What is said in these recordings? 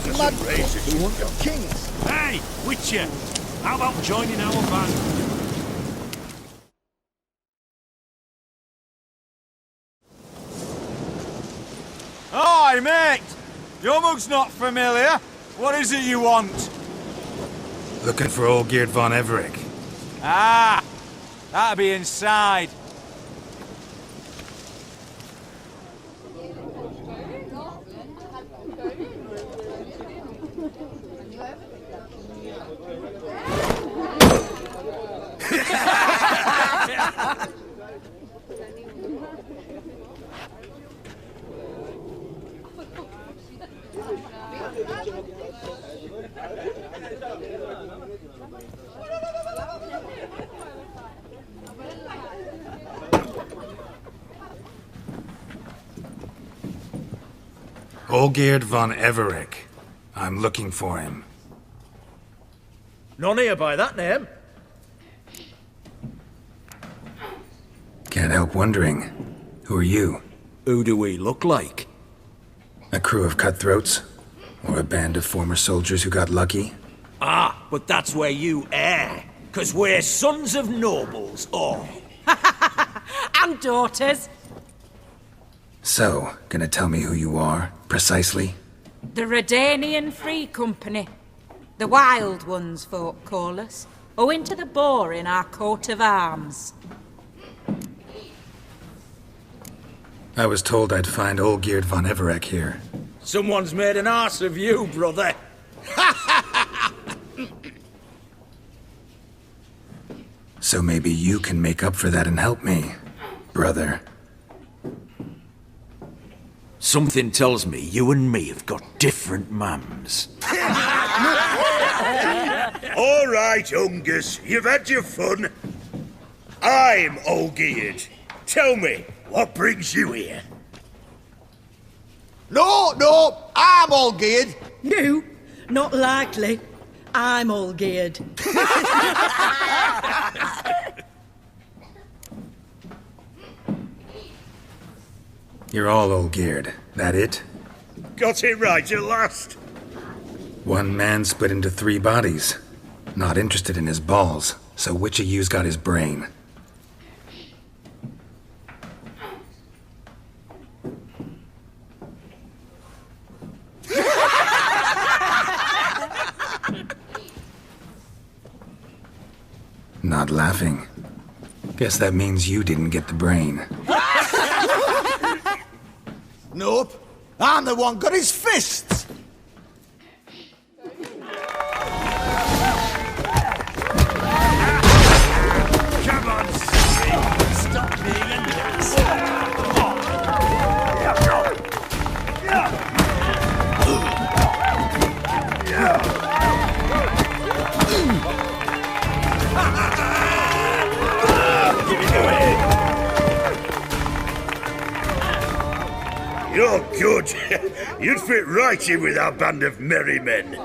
mad who want kings. Hey, Witcher! How about joining our band? Hi, mate! Your mug's not familiar. What is it you want? Looking for old Geert von Everec. Ah! That'll be inside. Olgierd von Everec. I'm looking for him. None here by that name. Can't help wondering. Who are you? Who do we look like? A crew of cutthroats? Or a band of former soldiers who got lucky? Ah, but that's where you err. 'Cause we're sons of nobles, all. And daughters. So, gonna tell me who you are, precisely? The Redanian Free Company. The Wild Ones, folk call us. Owing to the boar in our coat of arms. I was told I'd find Olgierd von Everec here. Someone's made an arse of you, brother. So maybe you can make up for that and help me, brother. Something tells me you and me have got different mums. All right, Ungus, you've had your fun. I'm Olgierd. Tell me, what brings you here? No, I'm all geared. No, not likely. I'm all geared. You're all Olgierd, that it? Got it right at last. One man split into 3 bodies. Not interested in his balls, so which of you's got his brain? Not laughing. Guess that means you didn't get the brain. Nope. I'm the one got his fists. Come on, Steve. Stop being a nuts. You're good. You'd fit right in with our band of merry men.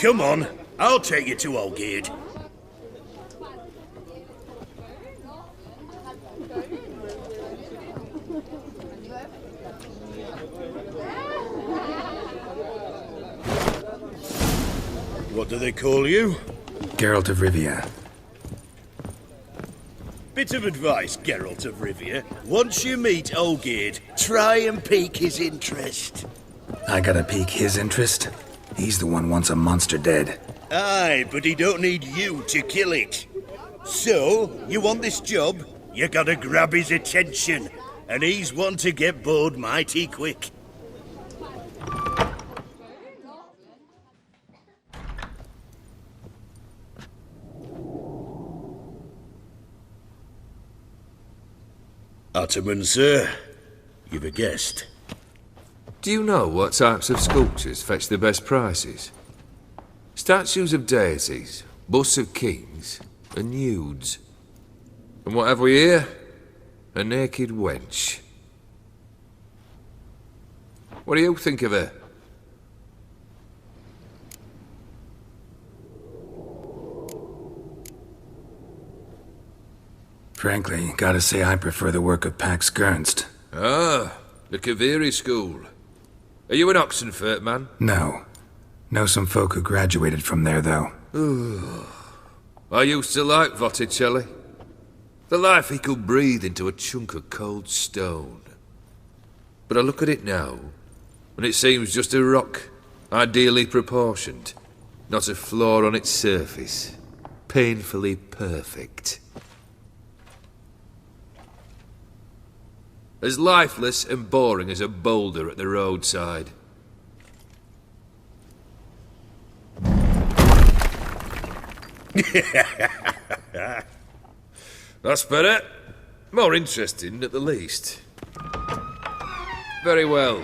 Come on, I'll take you to Olgierd. What do they call you? Geralt of Rivia. Bit of advice, Geralt of Rivia. Once you meet Olgierd, try and pique his interest. I gotta pique his interest? He's the one wants a monster dead. Aye, but he don't need you to kill it. So, you want this job? You gotta grab his attention. And he's one to get bored mighty quick. Ottoman, sir. You've a guest. Do you know what types of sculptures fetch the best prices? Statues of deities, busts of kings, and nudes. And what have we here? A naked wench. What do you think of her? Frankly, gotta say I prefer the work of Pax Gernst. Ah, the Kaviri school. Are you an Oxenfurt man? No. Know some folk who graduated from there, though. I used to like Botticelli. The life he could breathe into a chunk of cold stone. But I look at it now, and it seems just a rock, ideally proportioned. Not a flaw on its surface. Painfully perfect. As lifeless and boring as a boulder at the roadside. That's better. More interesting, at the least. Very well.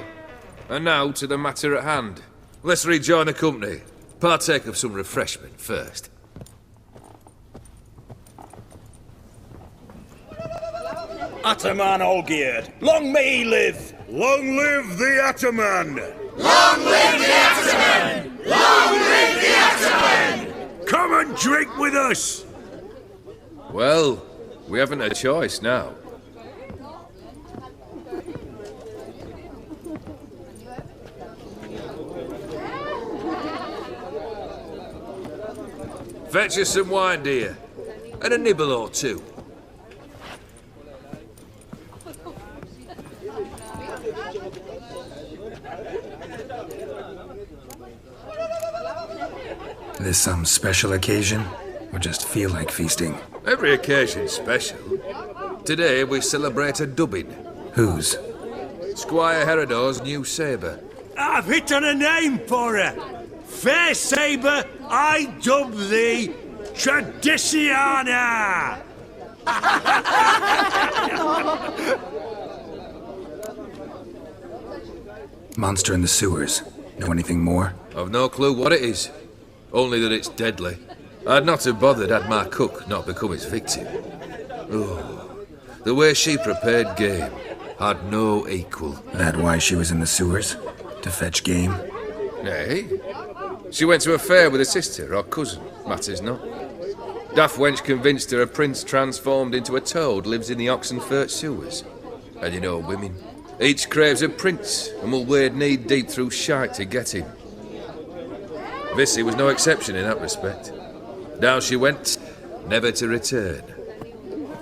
And now to the matter at hand. Let's rejoin the company. Partake of some refreshment first. Ataman Olgierd, long may he live! Long live the Ataman! Long live the Ataman! Long live the Ataman! Come and drink with us! Well, we haven't a choice now. Fetch us some wine, dear. And a nibble or two. This some special occasion? Or just feel like feasting? Every occasion's special. Today we celebrate a dubbing. Whose? Squire Herodor's new sabre. I've hit on a name for her. Fair Sabre, I dub thee Tradiciana! Monster in the sewers. Know anything more? I've no clue what it is. Only that it's deadly. I'd not have bothered had my cook not become its victim. Oh, the way she prepared game had no equal. That why she was in the sewers? To fetch game? Nay. She went to a fair with a sister or cousin, matters not. Daft wench convinced her a prince transformed into a toad lives in the Oxenfurt sewers. And you know women. Each craves a prince and will wade knee-deep through shite to get him. Vissy was no exception in that respect. Down she went, never to return.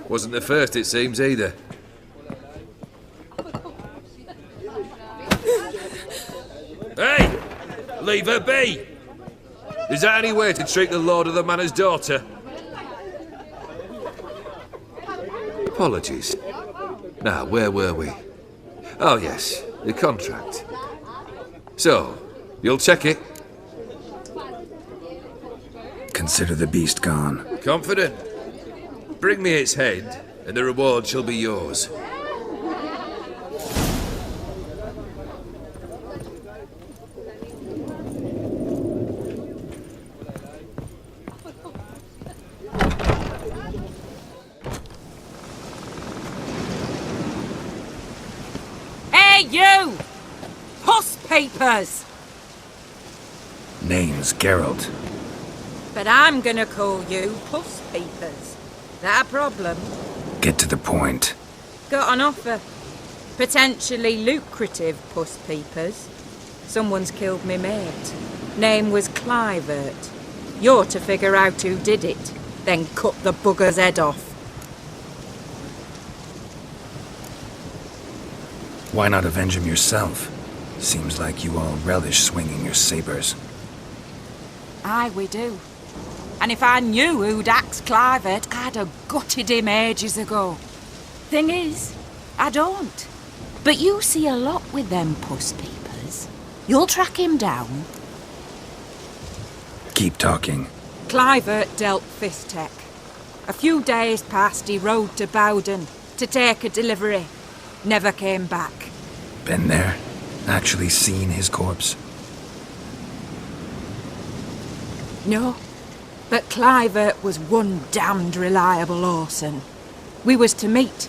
Wasn't the first, it seems, either. Hey! Leave her be! Is that any way to treat the lord of the manor's daughter? Apologies. Now, where were we? Oh, yes, the contract. So, you'll check it? Consider the beast gone. Confident. Bring me its head, and the reward shall be yours. Hey, you! Puss papers! Name's Geralt. But I'm gonna call you Puss Peepers. That a problem? Get to the point. Got an offer. Potentially lucrative Puss Peepers. Someone's killed me mate. Name was Clivert. You're to figure out who did it, then cut the bugger's head off. Why not avenge him yourself? Seems like you all relish swinging your sabers. Aye, we do. And if I knew who'd axed Clivert, I'd have gutted him ages ago. Thing is, I don't. But you see a lot with them Puss Peepers. You'll track him down. Keep talking. Clivert dealt Fistek. A few days past, he rode to Bowden to take a delivery. Never came back. Been there? Actually seen his corpse? No. But Clivert was one damned reliable orson. We was to meet.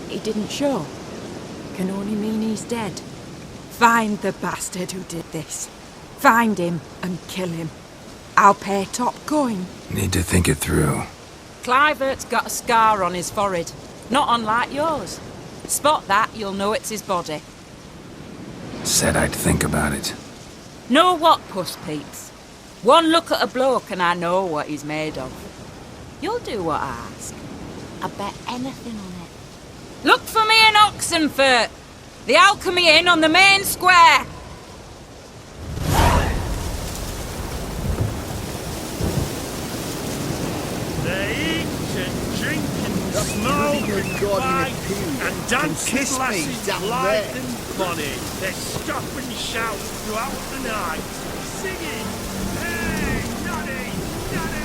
He didn't show. Can only mean he's dead. Find the bastard who did this. Find him and kill him. I'll pay top coin. Need to think it through. Clivert's got a scar on his forehead. Not unlike yours. Spot that, you'll know it's his body. Said I'd think about it. Know what, Puss Peeps? One look at a bloke and I know what he's made of. You'll do what I ask. I bet anything on it. Look for me in Oxenfurt! The Alchemy Inn on the main square! They eat and drink and smoke and fight and dance with lasses blithe and bonny. They stop and shout throughout the night, singing, "Hey, Johnny, Johnny!"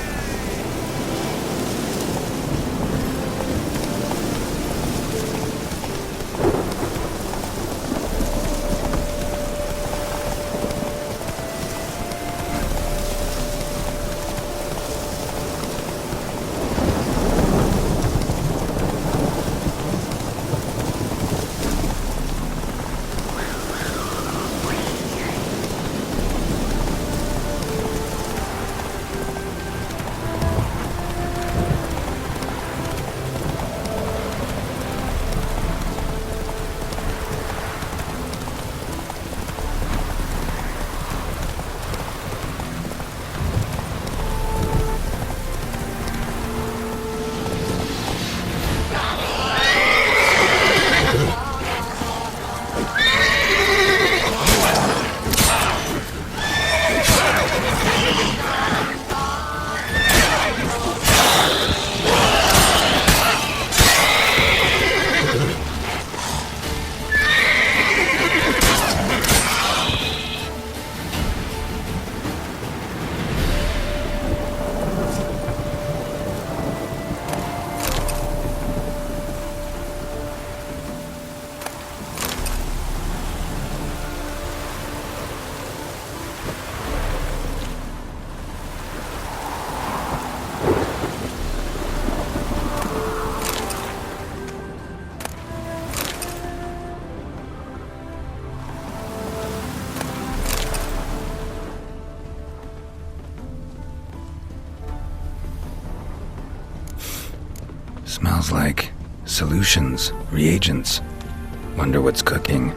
Smells like solutions, reagents. Wonder what's cooking.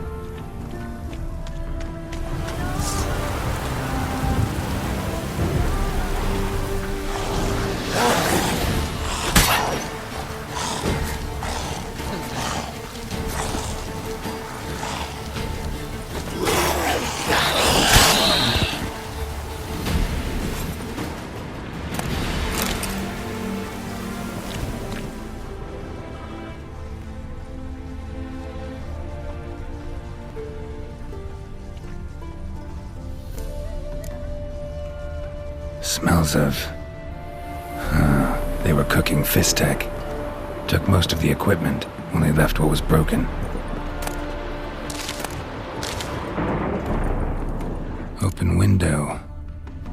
Smells of... they were cooking Fistek. Took most of the equipment, only left what was broken. Open window.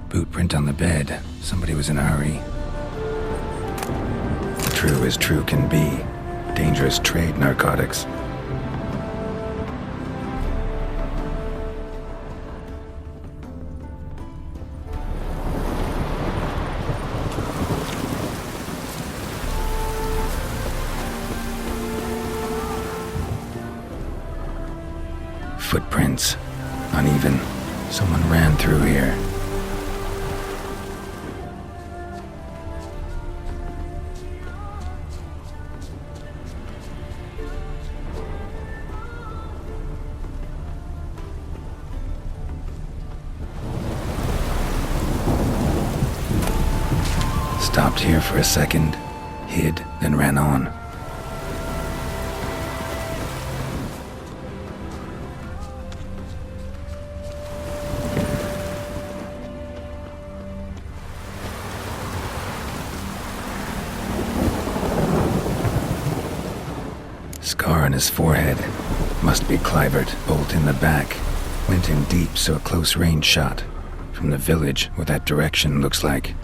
Boot print on the bed. Somebody was in a hurry. True as true can be. Dangerous trade, narcotics. Footprints. Uneven. Someone ran through here. Stopped here for a second, hid, then ran on. Scar on his forehead. Must be Clivert, bolt in the back. Went in deep, so a close range shot. From the village, what that direction looks like.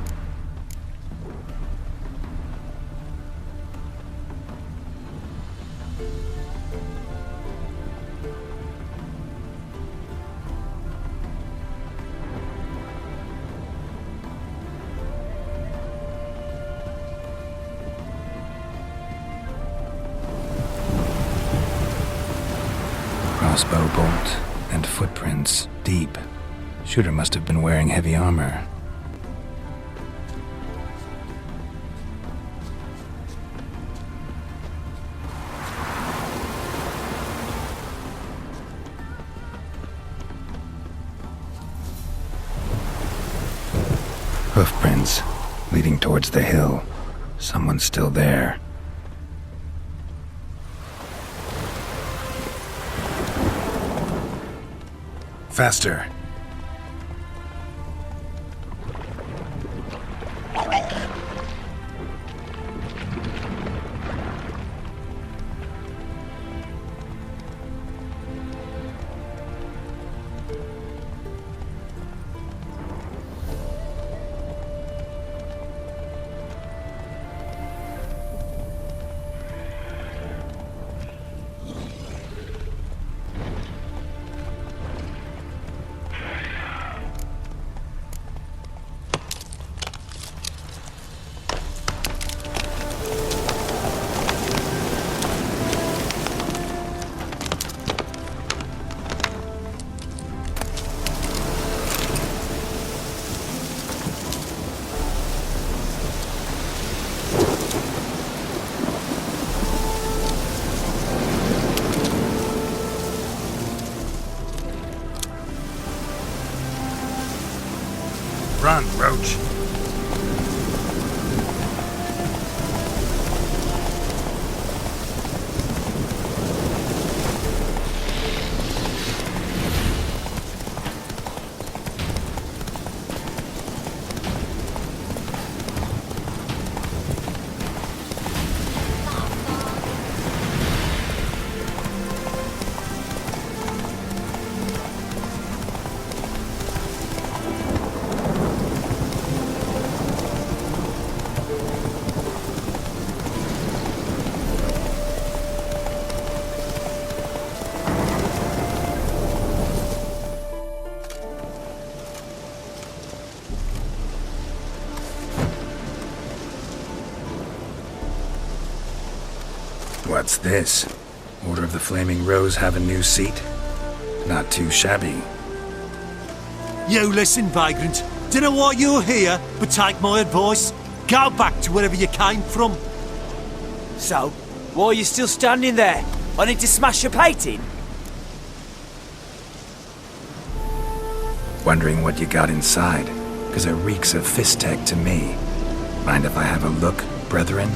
Crossbow bolt, And footprints, deep. Shooter must have been wearing heavy armor. Hoofprints, leading towards the hill. Someone's still there. Faster. Run, Roach. What's this? Order of the Flaming Rose have a new seat? Not too shabby. You listen, vagrant. Dunno why you're here, but take my advice. Go back to wherever you came from. So, why are you still standing there? I need to smash your plate in? Wondering what you got inside, because it reeks of fist tech to me. Mind if I have a look, brethren?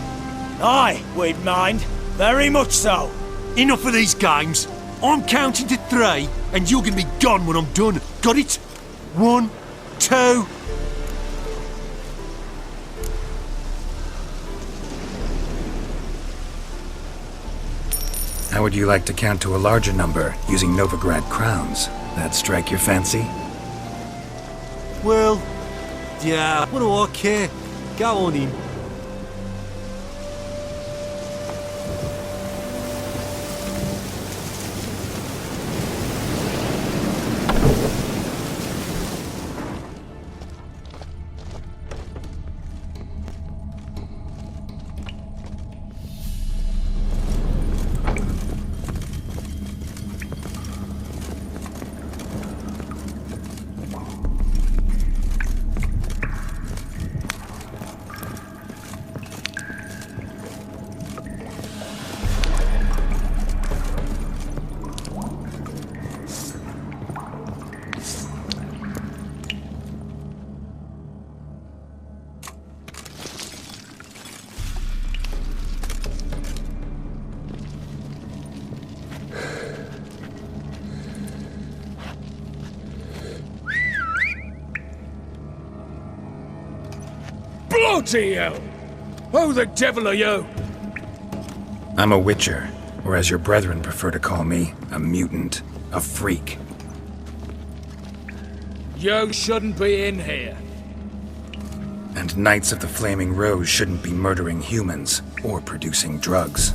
Aye, we'd mind. Very much so. Enough of these games. I'm counting to 3, and you're gonna be gone when I'm done. Got it? 1, 2... How would you like to count to a larger number, using Novigrad crowns? That strike your fancy? Well, yeah, what do I care? Go on in. Bloody hell! Who the devil are you? I'm a witcher, or as your brethren prefer to call me, a mutant, a freak. You shouldn't be in here. And Knights of the Flaming Rose shouldn't be murdering humans, or producing drugs.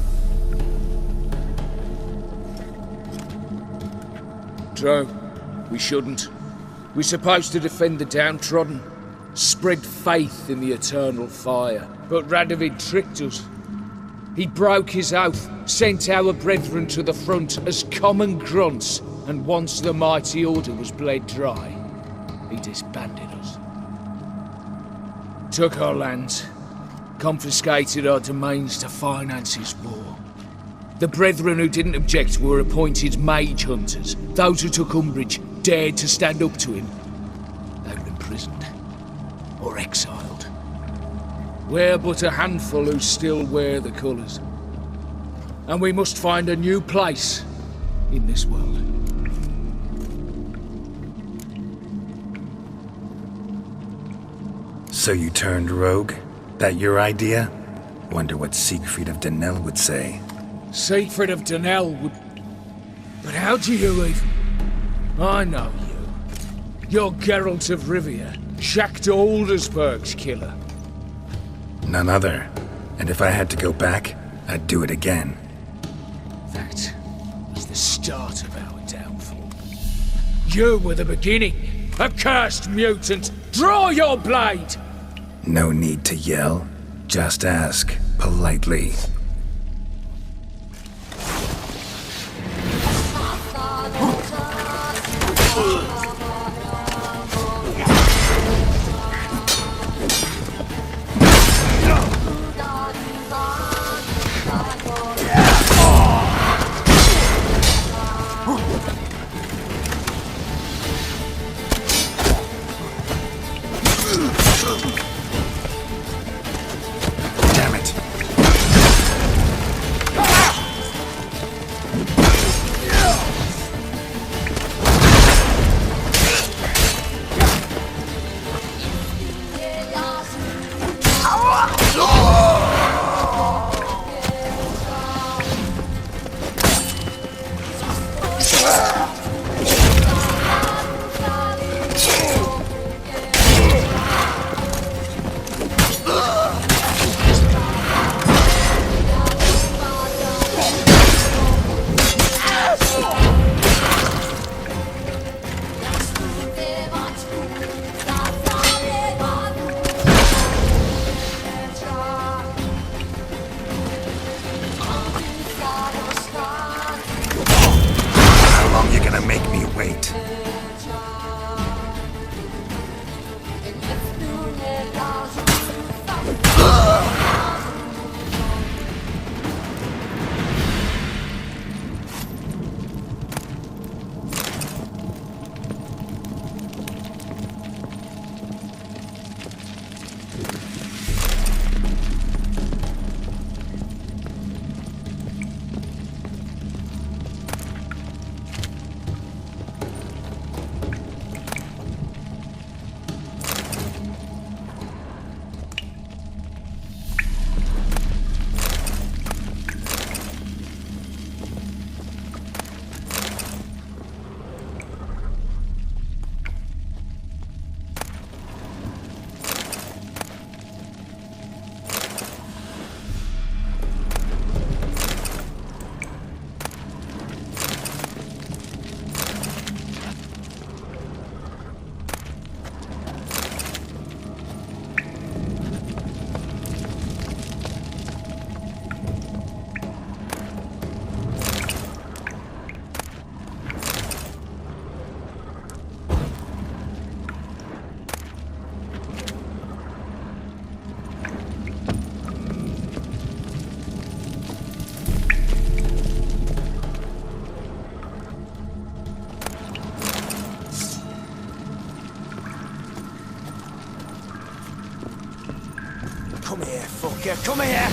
True. We shouldn't. We're supposed to defend the downtrodden, spread faith in the eternal fire. But Radovid tricked us. He broke his oath, sent our brethren to the front as common grunts, and once the mighty order was bled dry, he disbanded us. Took our lands, confiscated our domains to finance his war. The brethren who didn't object were appointed mage hunters. Those who took umbrage dared to stand up to him. They were imprisoned or exiled. We're but a handful who still wear the colours. And we must find a new place in this world. So you turned rogue? That your idea? Wonder what Siegfried of Denel would say. Siegfried of Denel would... But how do you even... I know you. You're Geralt of Rivia, Jacques de Aldersberg's killer. None other. And if I had to go back, I'd do it again. That was the start of our downfall. You were the beginning. Accursed mutant! Draw your blade! No need to yell. Just ask, politely. Damn it. Make me wait. Come here, fucker, come here!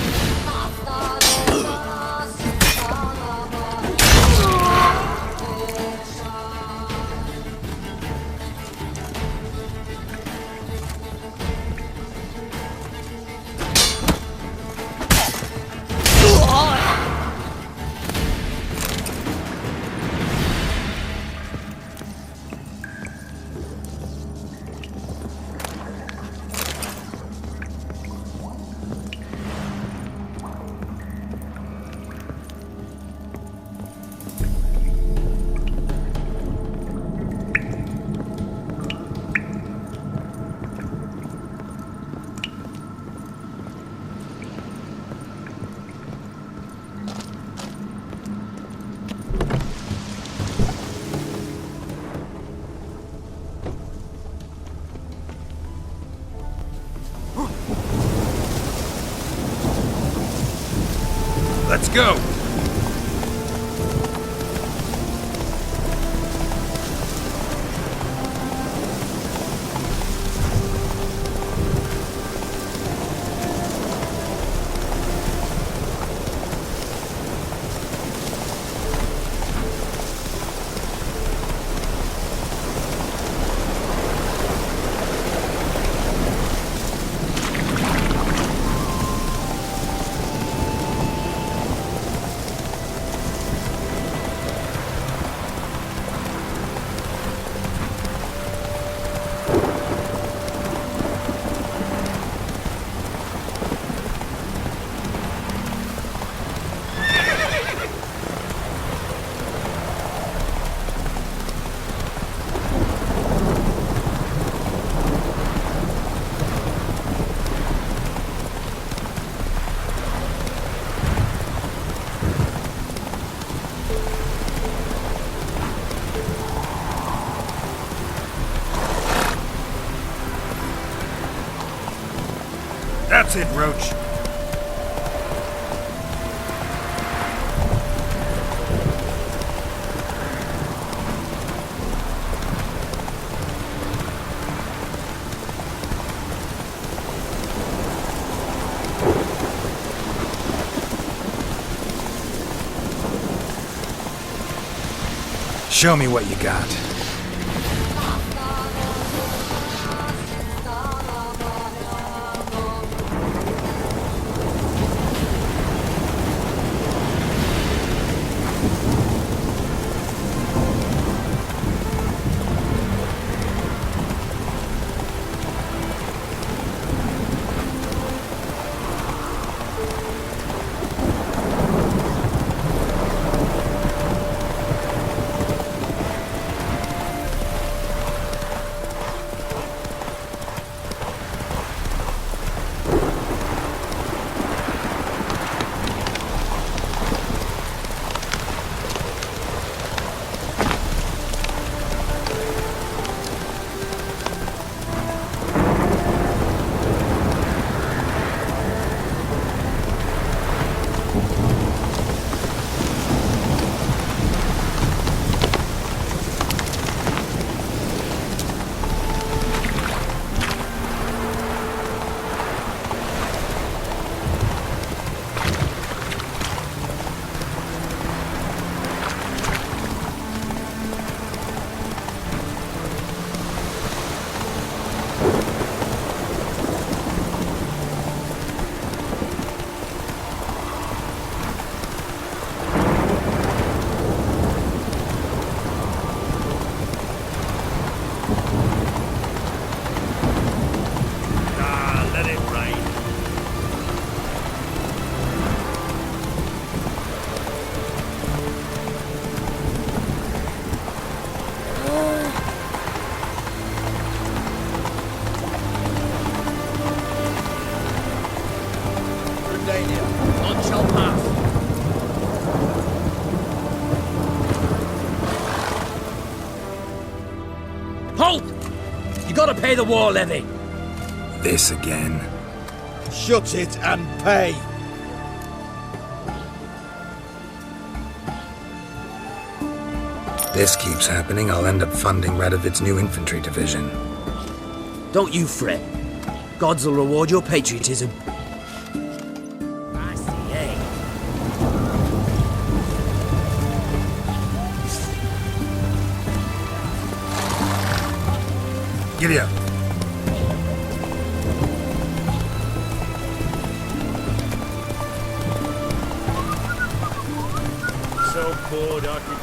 Let's go! That's it, Roach. Show me what you got. Halt! You gotta pay the war levy. This again. Shut it and pay. This keeps happening, I'll end up funding Radovid's new infantry division. Don't you fret. Gods will reward your patriotism. I see, eh? Giddy up. So bored I could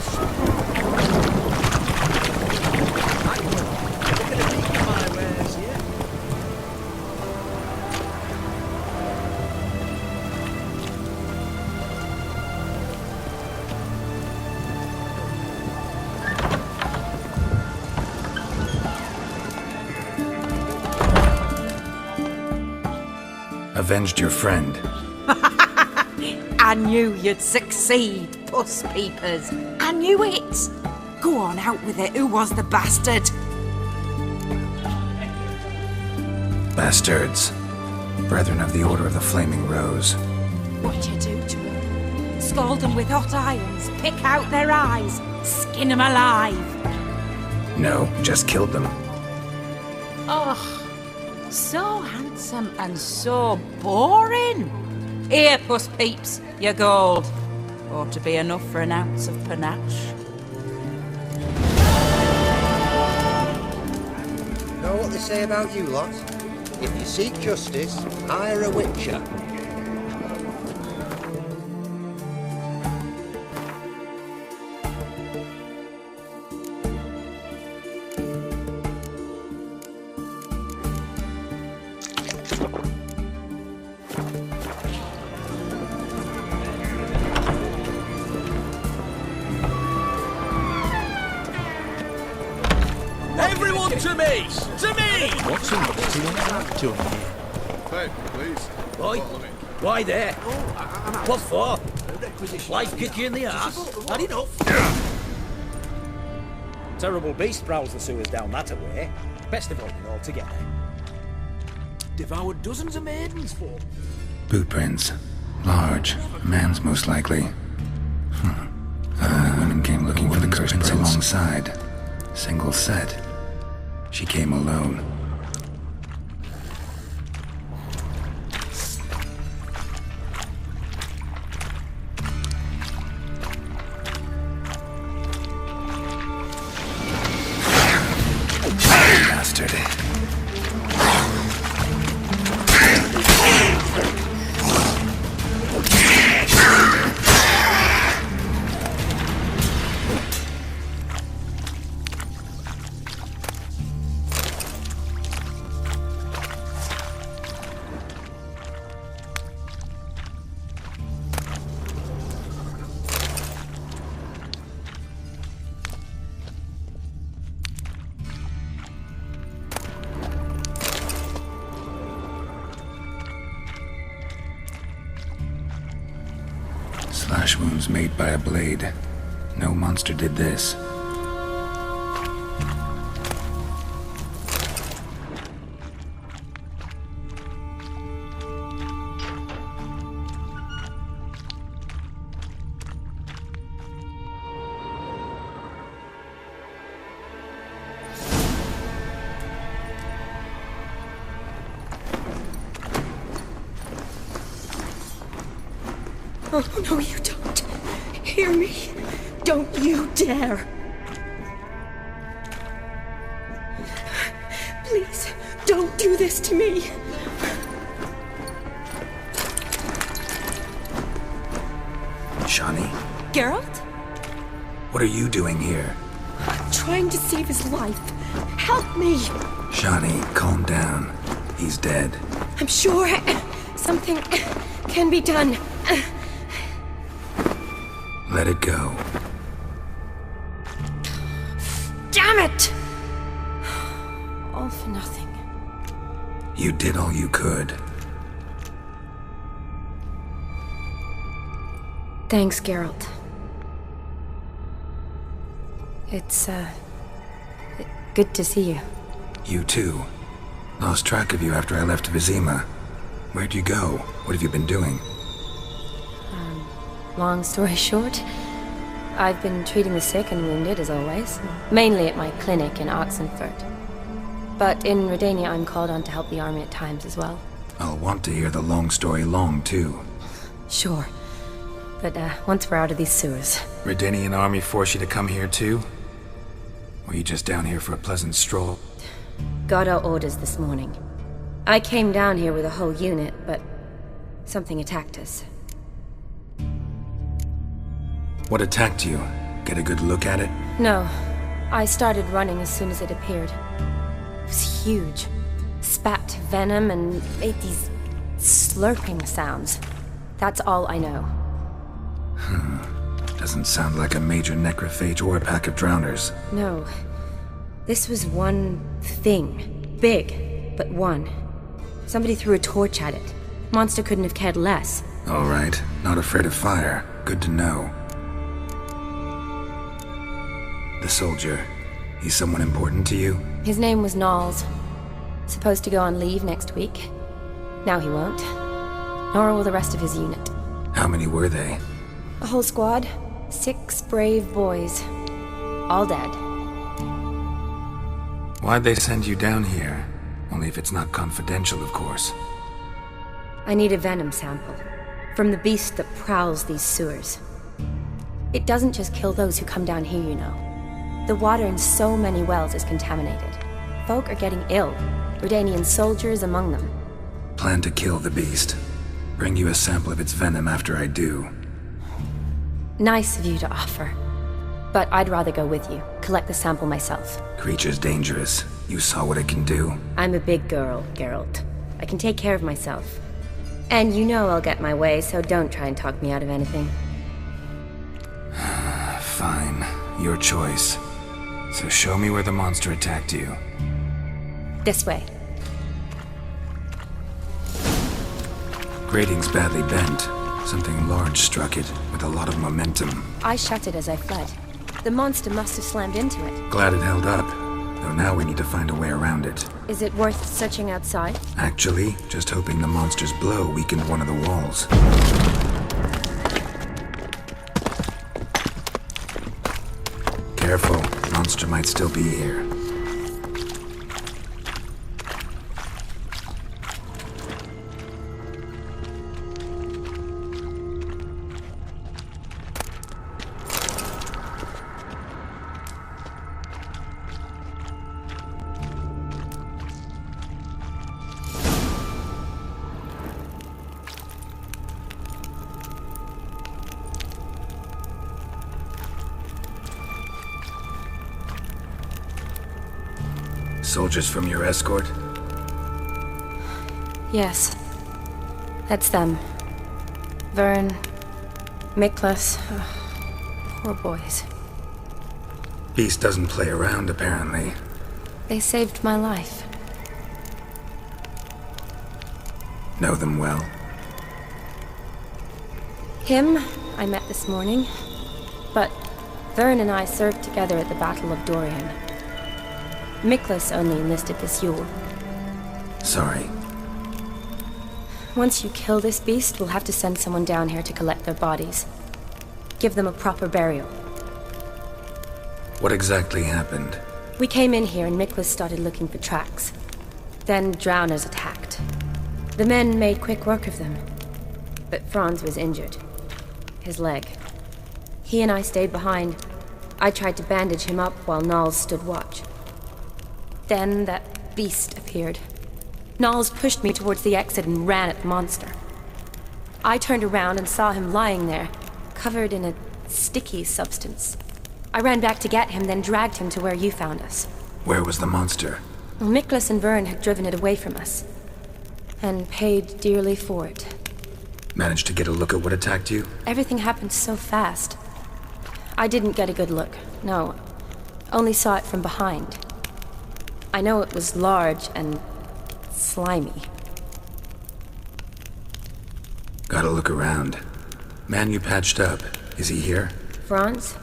Avenged your friend. I knew you'd succeed, puss peepers. I knew it. Go on, out with it. Who was the bastard? Bastards. Brethren of the Order of the Flaming Rose. What'd you do to him? Scald them with hot irons, pick out their eyes, skin them alive. No, just killed them. Oh, so handsome and so boring. Here, puss peeps, your gold. Ought to be enough for an ounce of panache. Know what they say about you lot? If you seek justice, hire a witcher. Everyone to me! To me! What's in the Hey, please. Why? Why there? What for? Life kick you in the ass? Had enough? Terrible beast prowls the sewers down that way. Best avoid it altogether. Devoured dozens of maidens for. Boot prints. Large. Man's most likely. Other women came looking for the cursed prince alongside. Single set. She came alone. Bastard. Slash wounds made by a blade. No monster did this. Oh, no, you don't. Hear me. Don't you dare. Please, don't do this to me. Shani, Geralt? what are you doing here? Trying to save his life. Help me. Shani, calm down. He's dead. I'm sure something can be done. Let it go. Damn it! All for nothing. You did all you could. Thanks, Geralt. It's, good to see you. You too. Lost track of you after I left Vizima. Where'd you go? What have you been doing? Long story short, I've been treating the sick and wounded, as always. Mainly at my clinic in Oxenfurt. But in Redania, I'm called on to help the army at times as well. I'll want to hear the long story long, too. Sure. But, once we're out of these sewers. Redanian army force you to come here, too? Or you just down here for a pleasant stroll? Got our orders this morning. I came down here with a whole unit, but something attacked us. What attacked you? Get a good look at it? No. I started running as soon as it appeared. It was huge. Spat venom and made these slurping sounds. That's all I know. Doesn't sound like a major necrophage or a pack of drowners. No. This was one thing. Big, but one. Somebody threw a torch at it. Monster couldn't have cared less. All right. Not afraid of fire. Good to know. The soldier. He's someone important to you? His name was Knowles. Supposed to go on leave next week. Now he won't. Nor will the rest of his unit. How many were they? A whole squad. 6 brave boys. All dead. Why'd they send you down here? Only if it's not confidential, of course. I need a venom sample. From the beast that prowls these sewers. It doesn't just kill those who come down here, you know. The water in so many wells is contaminated. Folk are getting ill. Redanian soldiers among them. Plan to kill the beast. Bring you a sample of its venom after I do. Nice of you to offer. But I'd rather go with you. Collect the sample myself. Creature's dangerous. You saw what it can do. I'm a big girl, Geralt. I can take care of myself. And you know I'll get my way, so don't try and talk me out of anything. Fine. Your choice. So show me where the monster attacked you. This way. Grating's badly bent. Something large struck it, with a lot of momentum. I shut it as I fled. The monster must have slammed into it. Glad it held up. Though now we need to find a way around it. Is it worth searching outside? Actually, just hoping the monster's blow weakened one of the walls. Careful, monster might still be here. Soldiers from your escort? Yes. That's them. Vern, Miklas. Poor boys. Beast doesn't play around, apparently. They saved my life. Know them well? Him, I met this morning. But Vern and I served together at the Battle of Dorian. Miklas only enlisted this Yule. Sorry. Once you kill this beast, we'll have to send someone down here to collect their bodies. Give them a proper burial. What exactly happened? We came in here and Miklas started looking for tracks. Then drowners attacked. The men made quick work of them. But Franz was injured. His leg. He and I stayed behind. I tried to bandage him up while Nals stood watch. Then that beast appeared. Nals pushed me towards the exit and ran at the monster. I turned around and saw him lying there, covered in a sticky substance. I ran back to get him, then dragged him to where you found us. Where was the monster? Miklas and Vern had driven it away from us. And paid dearly for it. Managed to get a look at what attacked you? Everything happened so fast. I didn't get a good look, no. Only saw it from behind. I know it was large and slimy. Gotta look around. Man you patched up, is he here? Franz?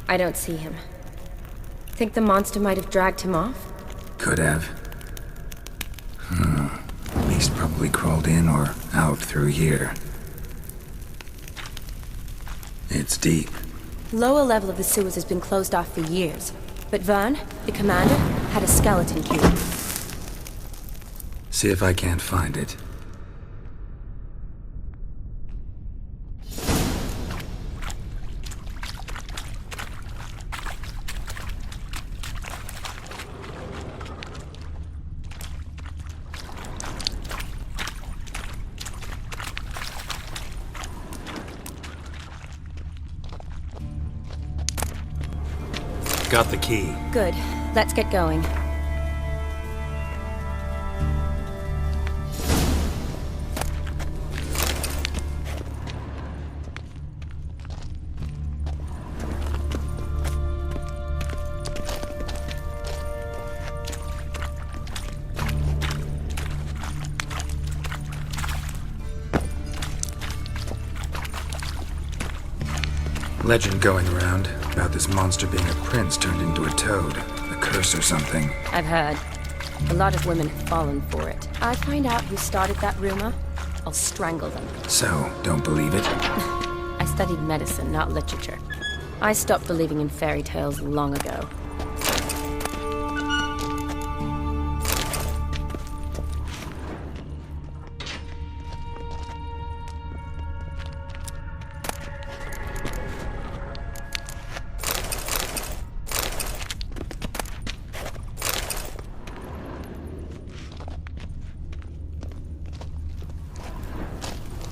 I don't see him. Think the monster might have dragged him off? Could have. Beast probably crawled in or out through here. It's deep. Lower level of the sewers has been closed off for years. But Vern, the commander, had a skeleton key. See if I can't find it. Got the key. Good. Let's get going. Legend going around about this monster being a prince turned into a toad. A curse or something. I've heard. A lot of women have fallen for it. I find out who started that rumor, I'll strangle them. So, don't believe it? I studied medicine, not literature. I stopped believing in fairy tales long ago.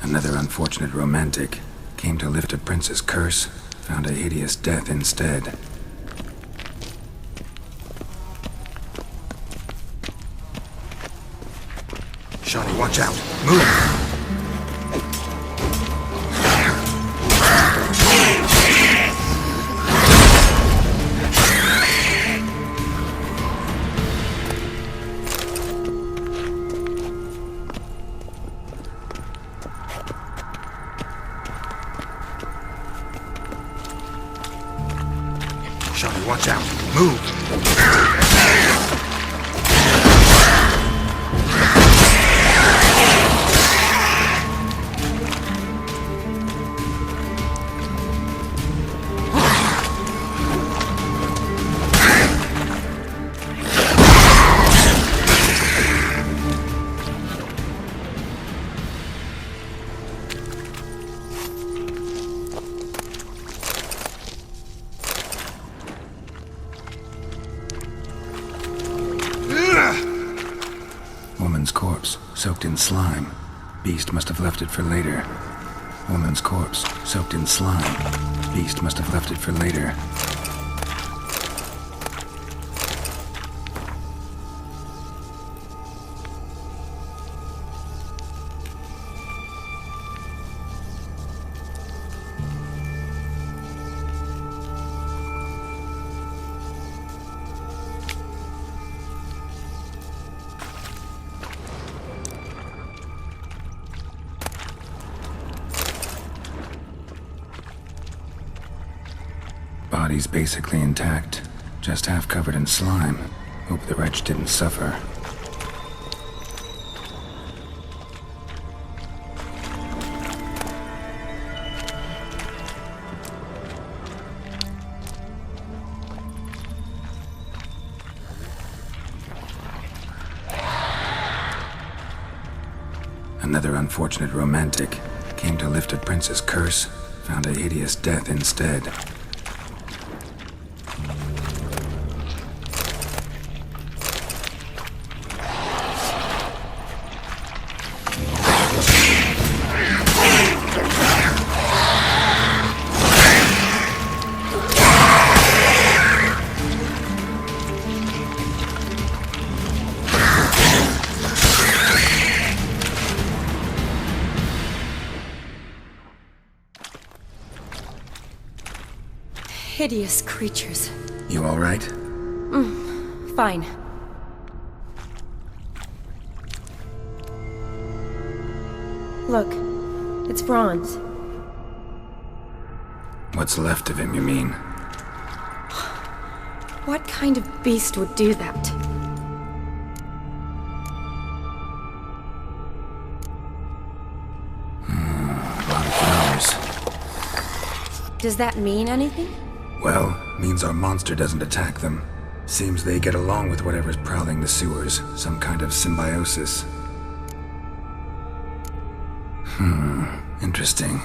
Another unfortunate romantic came to lift a prince's curse, found a hideous death instead. Shawnee, watch out! Move! Shawnee, watch out! Move! Woman's corpse, soaked in slime. Beast must have left it for later. Woman's corpse, soaked in slime. Beast must have left it for later. Body's basically intact, just half covered in slime. Hope the wretch didn't suffer. Another unfortunate romantic came to lift a prince's curse, found a hideous death instead. Hideous creatures. You all right? Fine. Look, it's Franz. What's left of him, you mean? What kind of beast would do that? A lot of flowers. Does that mean anything? Well, means our monster doesn't attack them. Seems they get along with whatever's prowling the sewers. Some kind of symbiosis. Interesting.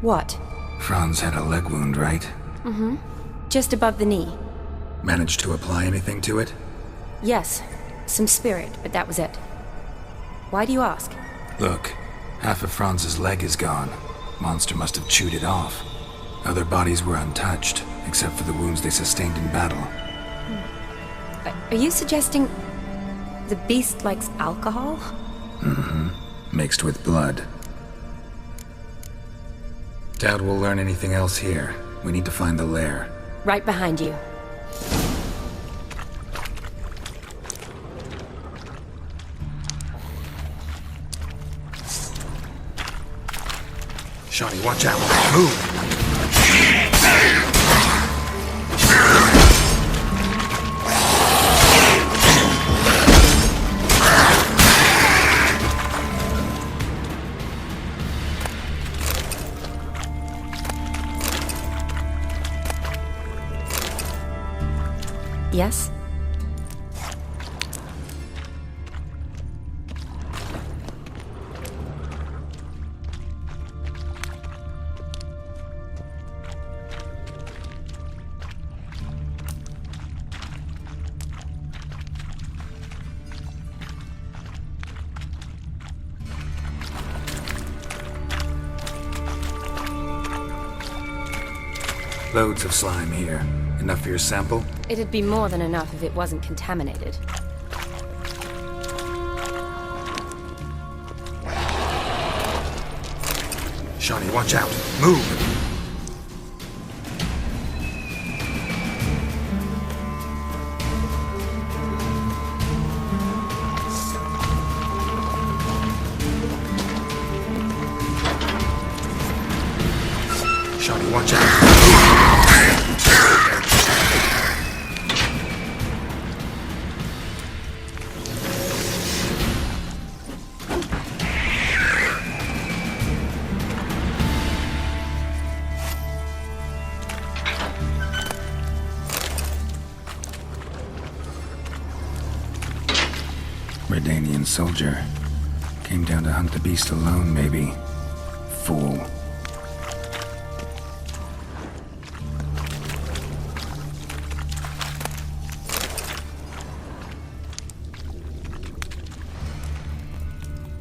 What? Franz had a leg wound, right? Just above the knee. Managed to apply anything to it? Yes, some spirit, but that was it. Why do you ask? Look, half of Franz's leg is gone. Monster must have chewed it off. Other bodies were untouched, except for the wounds they sustained in battle. Are you suggesting the beast likes alcohol? Mixed with blood. Doubt we'll learn anything else here. We need to find the lair. Right behind you. Shawnee, watch out! Move! Yes? Loads of slime here. Enough for your sample? It'd be more than enough if it wasn't contaminated. Shawnee, watch out! Move! Shawnee, watch out! Redanian soldier. Came down to hunt the beast alone, maybe. Fool.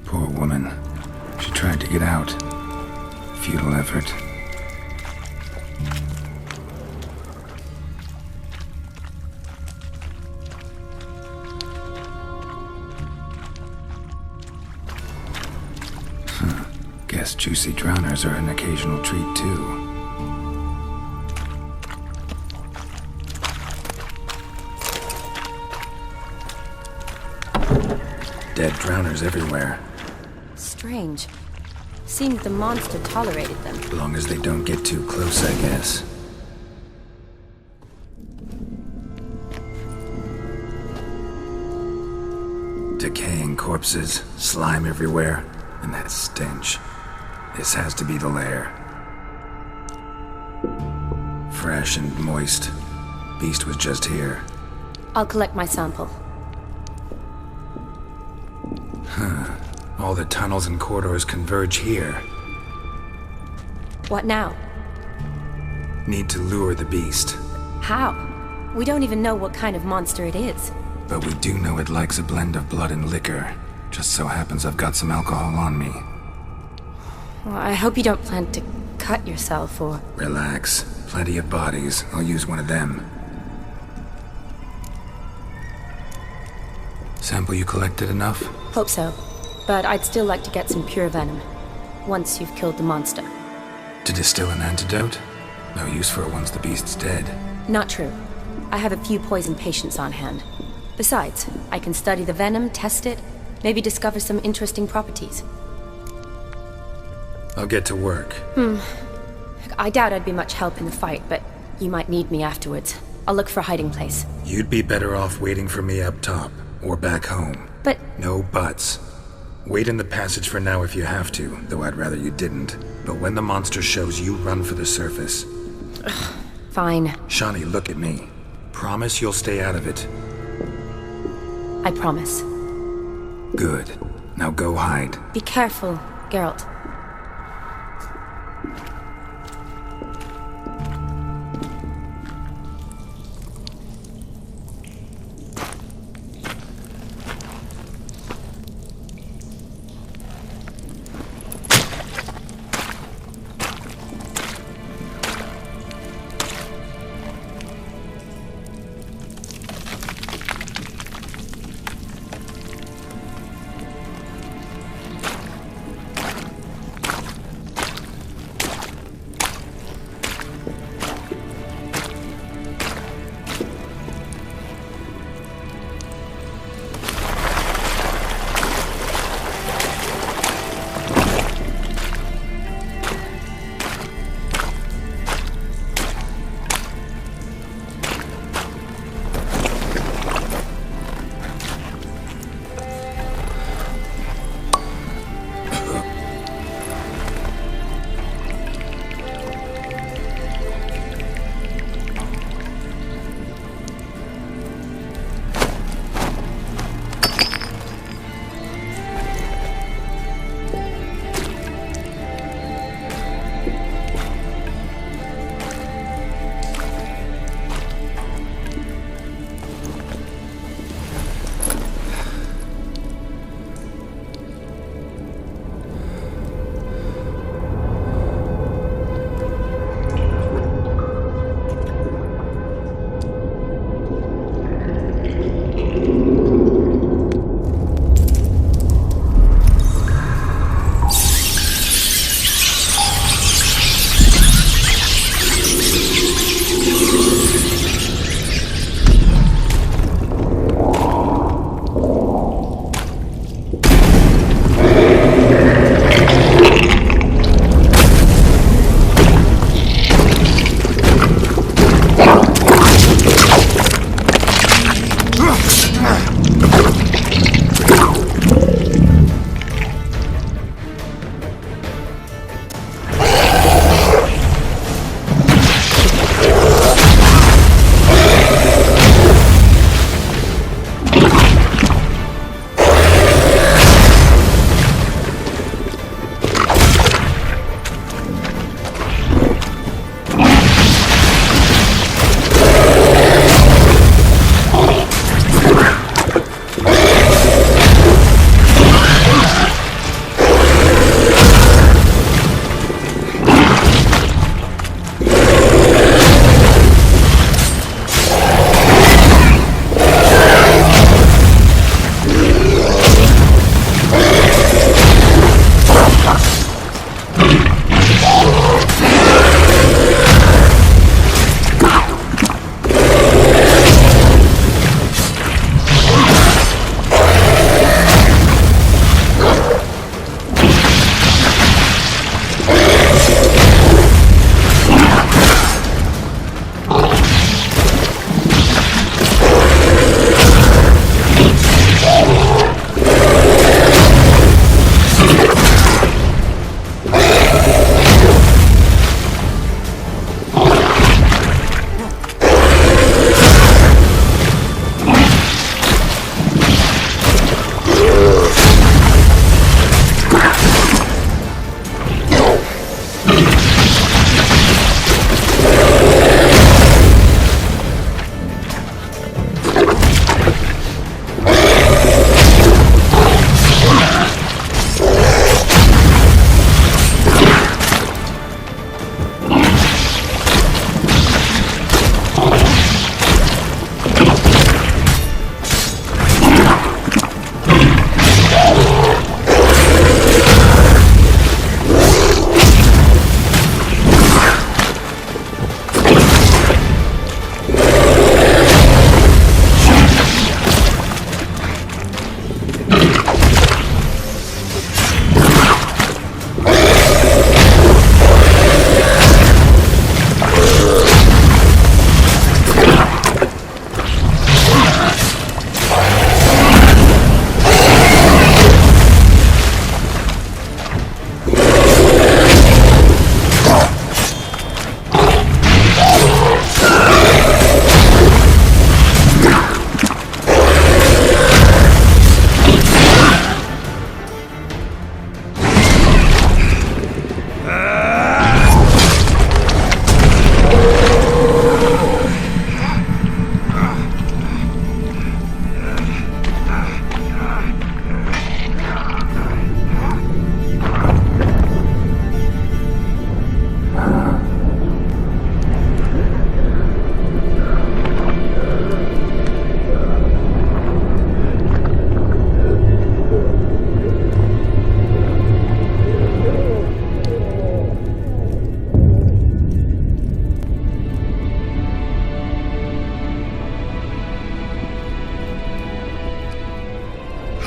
Poor woman. She tried to get out. Futile effort. Guess juicy drowners are an occasional treat, too. Dead drowners everywhere. Strange. Seemed the monster tolerated them. As long as they don't get too close, I guess. Decaying corpses, slime everywhere, and that stench. This has to be the lair. Fresh and moist. Beast was just here. I'll collect my sample. Huh. All the tunnels and corridors converge here. What now? Need to lure the beast. How? We don't even know what kind of monster it is. But we do know it likes a blend of blood and liquor. Just so happens I've got some alcohol on me. Well, I hope you don't plan to cut yourself or... Relax. Plenty of bodies. I'll use one of them. Sample you collected enough? Hope so. But I'd still like to get some pure venom. Once you've killed the monster. To distill an antidote? No use for it once the beast's dead. Not true. I have a few poison patients on hand. Besides, I can study the venom, test it, maybe discover some interesting properties. I'll get to work. I doubt I'd be much help in the fight, but you might need me afterwards. I'll look for a hiding place. You'd be better off waiting for me up top, or back home. But... No buts. Wait in the passage for now if you have to, though I'd rather you didn't. But when the monster shows, you run for the surface. Fine. Shawnee, look at me. Promise you'll stay out of it. I promise. Good. Now go hide. Be careful, Geralt.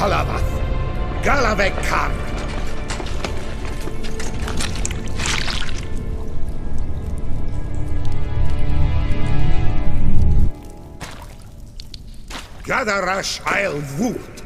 Kalavath, Galavekar. Gadarash I'll woot.